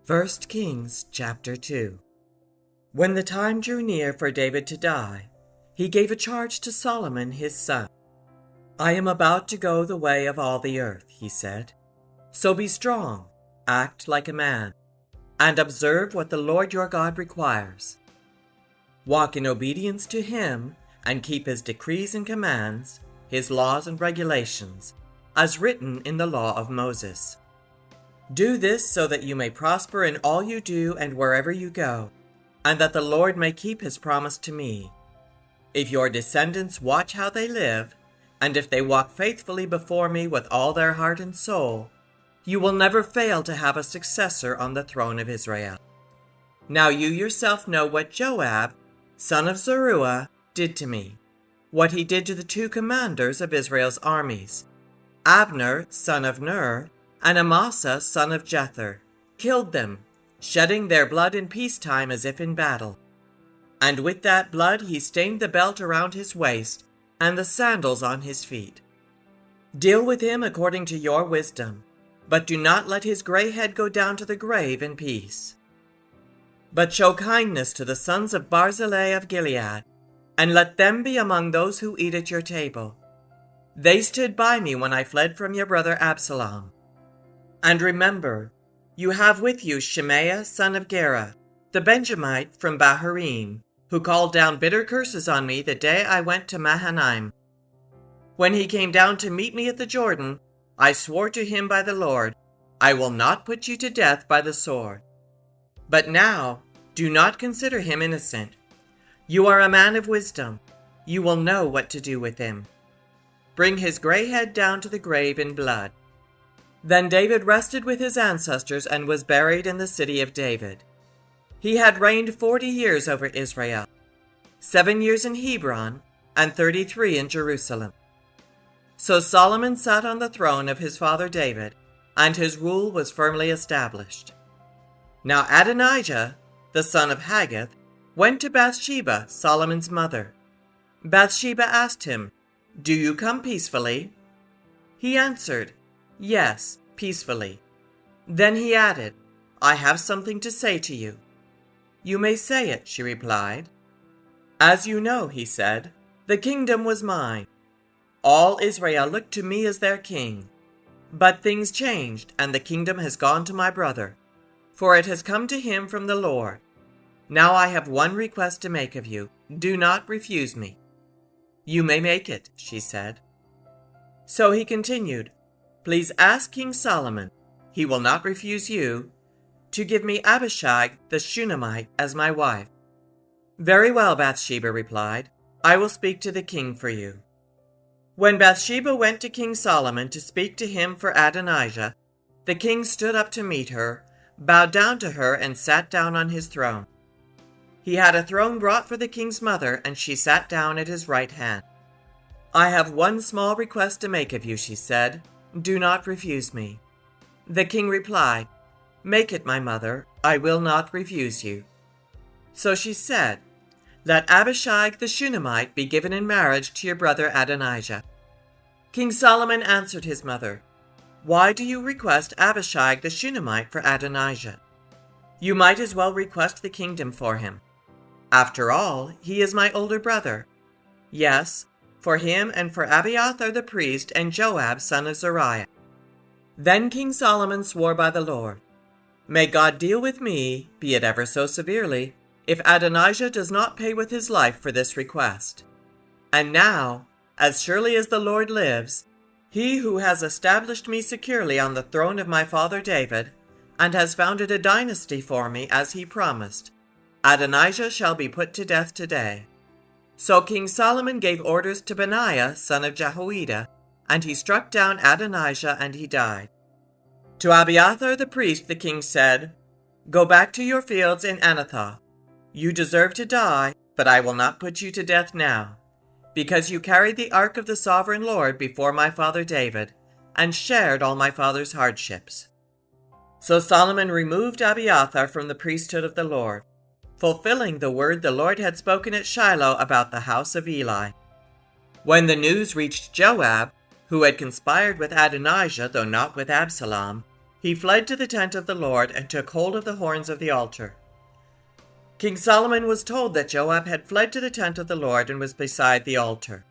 1 Kings chapter 2. When the time drew near for David to die, he gave a charge to Solomon his son. I am about to go the way of all the earth, he said. So be strong, act like a man, and observe what the Lord your God requires. Walk in obedience to him and keep his decrees and commands, his laws and regulations, as written in the law of Moses. Do this so that you may prosper in all you do and wherever you go, and that the Lord may keep his promise to me. If your descendants watch how they live, and if they walk faithfully before me with all their heart and soul, you will never fail to have a successor on the throne of Israel. Now you yourself know what Joab, son of Zeruiah, did to me, what he did to the two commanders of Israel's armies, Abner, son of Ner, and Amasa, son of Jether, killed them, shedding their blood in peacetime as if in battle. And with that blood he stained the belt around his waist and the sandals on his feet. Deal with him according to your wisdom, but do not let his gray head go down to the grave in peace. But show kindness to the sons of Barzillai of Gilead, and let them be among those who eat at your table. They stood by me when I fled from your brother Absalom. And remember, you have with you Shemaiah, son of Gera, the Benjamite from Bahurim, who called down bitter curses on me the day I went to Mahanaim. When he came down to meet me at the Jordan, I swore to him by the Lord, I will not put you to death by the sword. But now, do not consider him innocent. You are a man of wisdom. You will know what to do with him. Bring his gray head down to the grave in blood. Then David rested with his ancestors and was buried in the city of David. He had reigned 40 years over Israel, 7 years in Hebron, and 33 in Jerusalem. So Solomon sat on the throne of his father David, and his rule was firmly established. Now Adonijah, the son of Haggith, went to Bathsheba, Solomon's mother. Bathsheba asked him, "Do you come peacefully?" He answered, "Yes, peacefully." Then he added, "I have something to say to you." "You may say it," she replied. "As you know," he said, "the kingdom was mine. All Israel looked to me as their king. But things changed, and the kingdom has gone to my brother, for it has come to him from the Lord. Now I have one request to make of you. Do not refuse me." "You may make it," she said. So he continued, "Please ask King Solomon, he will not refuse you, to give me Abishag the Shunammite as my wife." "Very well," Bathsheba replied, "I will speak to the king for you." When Bathsheba went to King Solomon to speak to him for Adonijah, the king stood up to meet her, bowed down to her, and sat down on his throne. He had a throne brought for the king's mother, and she sat down at his right hand. "I have one small request to make of you," she said. "Do not refuse me." The king replied, "Make it, my mother. I will not refuse you." So she said, "Let Abishag the Shunammite be given in marriage to your brother Adonijah." King Solomon answered his mother, "Why do you request Abishag the Shunammite for Adonijah? You might as well request the kingdom for him. After all, he is my older brother. Yes, for him and for Abiathar the priest and Joab son of Zeruiah." Then King Solomon swore by the Lord, "May God deal with me, be it ever so severely, if Adonijah does not pay with his life for this request. And now, as surely as the Lord lives, he who has established me securely on the throne of my father David, and has founded a dynasty for me as he promised, Adonijah shall be put to death today." So King Solomon gave orders to Benaiah, son of Jehoiada, and he struck down Adonijah, and he died. To Abiathar the priest the king said, "Go back to your fields in Anathoth. You deserve to die, but I will not put you to death now, because you carried the ark of the sovereign Lord before my father David, and shared all my father's hardships." So Solomon removed Abiathar from the priesthood of the Lord, fulfilling the word the Lord had spoken at Shiloh about the house of Eli. When the news reached Joab, who had conspired with Adonijah, though not with Absalom, he fled to the tent of the Lord and took hold of the horns of the altar. King Solomon was told that Joab had fled to the tent of the Lord and was beside the altar.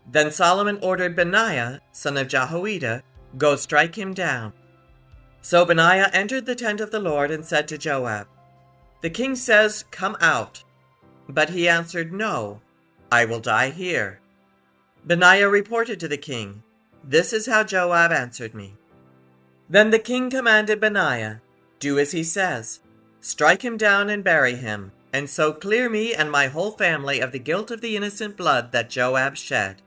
Then Solomon ordered Benaiah, son of Jehoiada, "Go strike him down." So Benaiah entered the tent of the Lord and said to Joab, "The king says, 'Come out.' But he answered, 'No, I will die here.' Benaiah reported to the king, 'This is how Joab answered me.' Then the king commanded Benaiah, 'Do as he says. Strike him down and bury him, and so clear me and my whole family of the guilt of the innocent blood that Joab shed.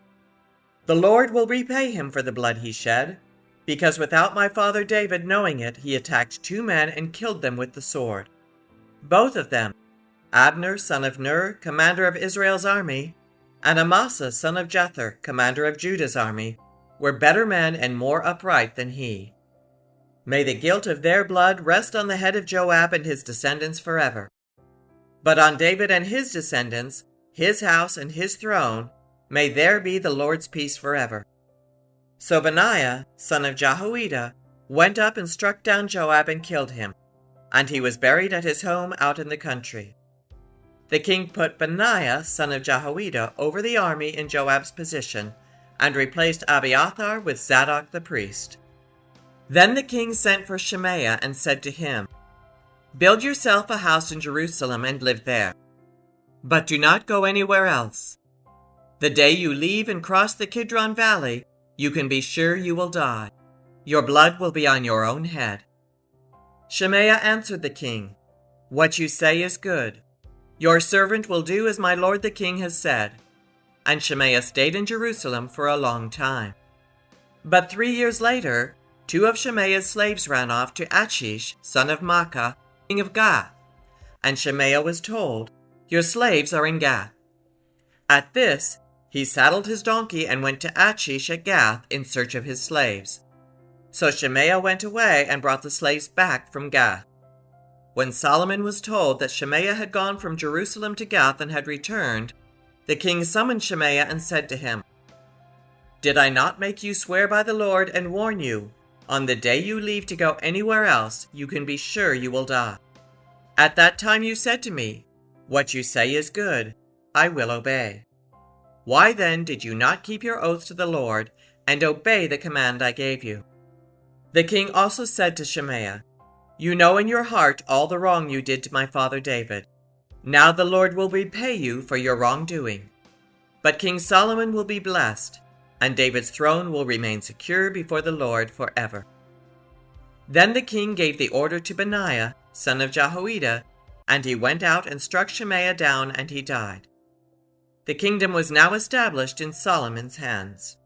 The Lord will repay him for the blood he shed, because without my father David knowing it, he attacked 2 men and killed them with the sword. Both of them, Abner son of Ner, commander of Israel's army, and Amasa son of Jether, commander of Judah's army, were better men and more upright than he. May the guilt of their blood rest on the head of Joab and his descendants forever. But on David and his descendants, his house and his throne, may there be the Lord's peace forever." So Benaiah, son of Jehoiada, went up and struck down Joab and killed him, and he was buried at his home out in the country. The king put Benaiah, son of Jehoiada, over the army in Joab's position, and replaced Abiathar with Zadok the priest. Then the king sent for Shemaiah and said to him, "Build yourself a house in Jerusalem and live there, but do not go anywhere else. The day you leave and cross the Kidron Valley, you can be sure you will die. Your blood will be on your own head." Shemaiah answered the king, "What you say is good. Your servant will do as my lord the king has said." And Shemaiah stayed in Jerusalem for a long time. But 3 years later, 2 of Shemaiah's slaves ran off to Achish, son of Maacah, king of Gath. And Shemaiah was told, "Your slaves are in Gath." At this, he saddled his donkey and went to Achish at Gath in search of his slaves. So Shemaiah went away and brought the slaves back from Gath. When Solomon was told that Shemaiah had gone from Jerusalem to Gath and had returned, the king summoned Shemaiah and said to him, "Did I not make you swear by the Lord and warn you, on the day you leave to go anywhere else, you can be sure you will die? At that time you said to me, 'What you say is good, I will obey.' Why then did you not keep your oath to the Lord and obey the command I gave you?" The king also said to Shemaiah, "You know in your heart all the wrong you did to my father David. Now the Lord will repay you for your wrongdoing. But King Solomon will be blessed, and David's throne will remain secure before the Lord forever." Then the king gave the order to Benaiah, son of Jehoiada, and he went out and struck Shemaiah down, and he died. The kingdom was now established in Solomon's hands.